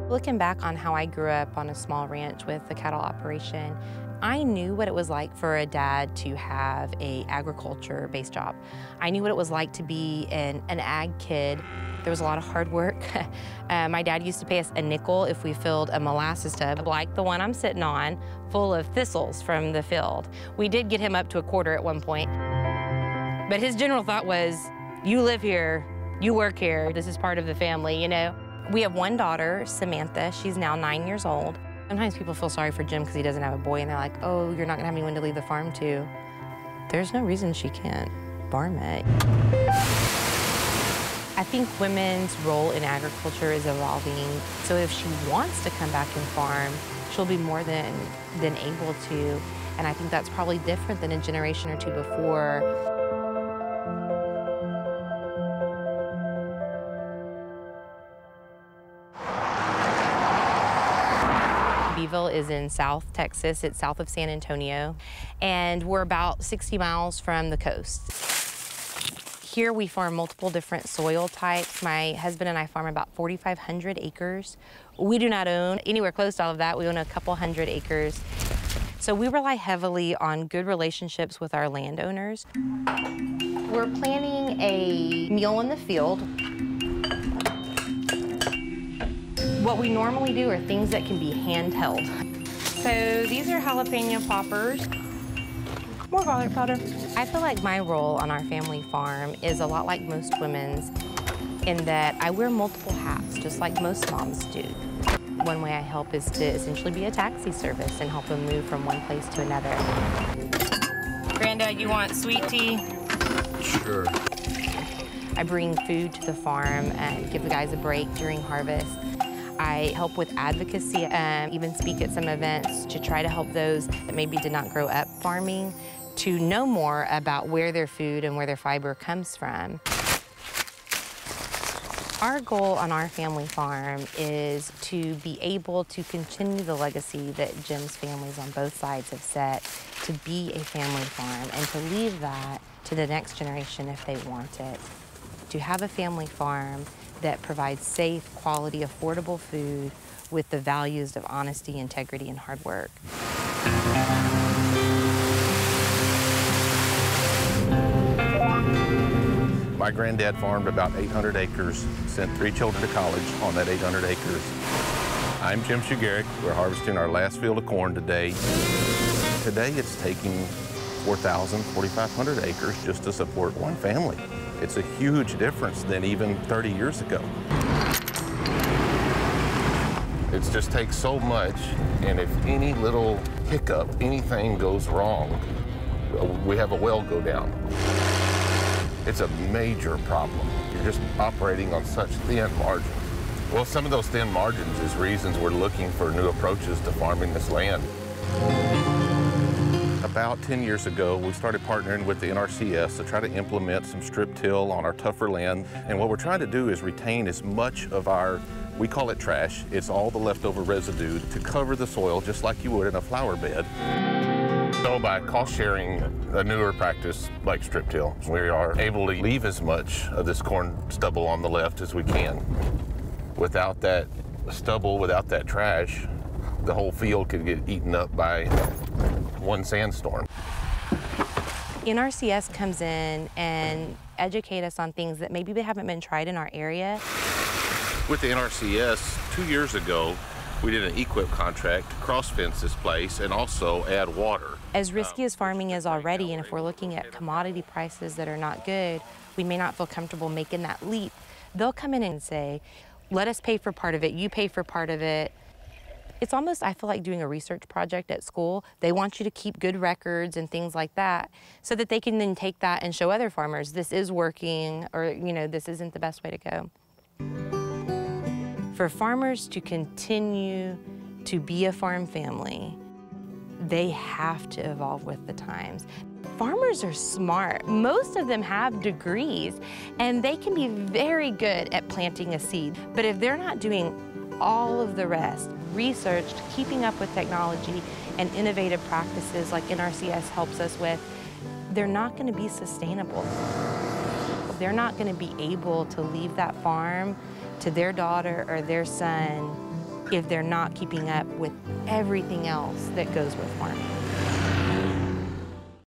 Looking back on how I grew up on a small ranch with a cattle operation, I knew what it was like for a dad to have an agriculture-based job. I knew what it was like to be an ag kid. There was a lot of hard work. My dad used to pay us a nickel if we filled a molasses tub, like the one I'm sitting on, full of thistles from the field. We did get him up to a quarter at one point. But his general thought was, you live here, you work here, this is part of the family, you know? We have one daughter, Samantha. She's now 9 years old. Sometimes people feel sorry for Jim because he doesn't have a boy, and they're like, oh, you're not gonna have anyone to leave the farm to. There's no reason she can't farm it. I think women's role in agriculture is evolving. So if she wants to come back and farm, she'll be more than able to. And I think that's probably different than a generation or two before. Beeville is in South Texas. It's south of San Antonio, and we're about 60 miles from the coast. Here we farm multiple different soil types. My husband and I farm about 4,500 acres. We do not own anywhere close to all of that. We own a couple hundred acres. So we rely heavily on good relationships with our landowners. We're planning a meal in the field. What we normally do are things that can be handheld. So these are jalapeno poppers. More garlic powder. I feel like my role on our family farm is a lot like most women's in that I wear multiple hats, just like most moms do. One way I help is to essentially be a taxi service and help them move from one place to another. Granddad, you want sweet tea? Sure. I bring food to the farm and give the guys a break during harvest. I help with advocacy, even speak at some events to try to help those that maybe did not grow up farming to know more about where their food and where their fiber comes from. Our goal on our family farm is to be able to continue the legacy that Jim's families on both sides have set, to be a family farm and to leave that to the next generation if they want it. To have a family farm that provides safe, quality, affordable food with the values of honesty, integrity, and hard work. My granddad farmed about 800 acres, sent 3 children to college on that 800 acres. I'm Jim Shugarek. We're harvesting our last field of corn today. Today it's taking 4,000, 4,500 acres just to support one family. It's a huge difference than even 30 years ago. It just takes so much, and if any little hiccup, anything goes wrong, we have a well go down. It's a major problem. You're just operating on such thin margins. Well, some of those thin margins is reasons we're looking for new approaches to farming this land. About 10 years ago, we started partnering with the NRCS to try to implement some strip till on our tougher land. And what we're trying to do is retain as much of our, we call it trash, it's all the leftover residue, to cover the soil just like you would in a flower bed. So by cost sharing a newer practice like strip till, we are able to leave as much of this corn stubble on the left as we can. Without that stubble, without that trash, the whole field could get eaten up by one sandstorm. NRCS comes in and educate us on things that maybe they haven't been tried in our area. With the NRCS, 2 years ago, we did an EQIP contract to cross-fence this place and also add water. As risky as farming is already, and if we're looking at commodity prices that are not good, we may not feel comfortable making that leap. They'll come in and say, let us pay for part of it, you pay for part of it. It's almost, I feel like, doing a research project at school. They want you to keep good records and things like that so that they can then take that and show other farmers this is working, or, you know, this isn't the best way to go. For farmers to continue to be a farm family, they have to evolve with the times. Farmers are smart. Most of them have degrees, and they can be very good at planting a seed. But if they're not doing all of the rest, researched, keeping up with technology and innovative practices like NRCS helps us with, they're not going to be sustainable. They're not going to be able to leave that farm to their daughter or their son if they're not keeping up with everything else that goes with farming.